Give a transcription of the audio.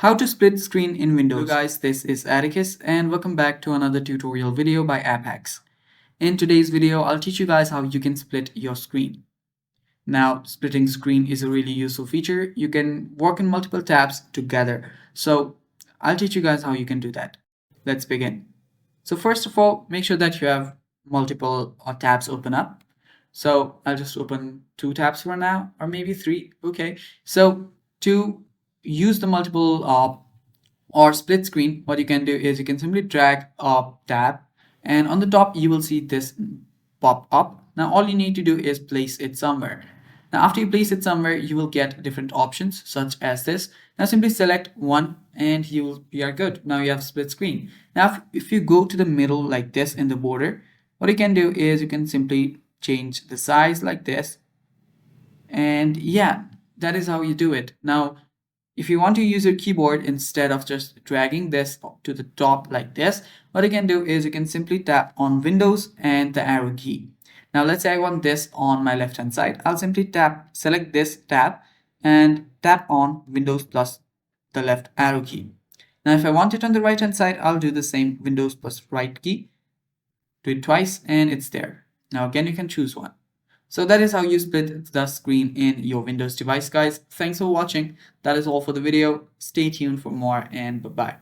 How to split screen in Windows. Hello guys, this is Atticus and welcome back to another tutorial video by AppHacks. In today's video, I'll teach you guys how you can split your screen. Now, splitting screen is a really useful feature. You can work in multiple tabs together. So I'll teach you guys how you can do that. Let's begin. So first of all, make sure that you have multiple tabs open up. So I'll just open 2 tabs for now, or maybe 3. Okay. So to use the multiple or split screen, what you can do is you can simply drag a tab, and on the top you will see this pop up. Now all you need to do is place it somewhere. Now after you place it somewhere, you will get different options such as this. Now simply select one and you are good. Now you have split screen. Now if you go to the middle like this in the border, what you can do is you can simply change the size like this, and yeah, that is how you do it. Now if you want to use your keyboard instead of just dragging this to the top like this, what you can do is you can simply tap on Windows and the arrow key. Now let's say I want this on my left hand side. I'll simply select this tab and tap on Windows plus the left arrow key. Now if I want it on the right hand side, I'll do the same, Windows plus right key. Do it twice and it's there. Now again, you can choose one. So that is how you split the screen in your Windows device, guys. Thanks for watching. That is all for the video. Stay tuned for more and bye-bye.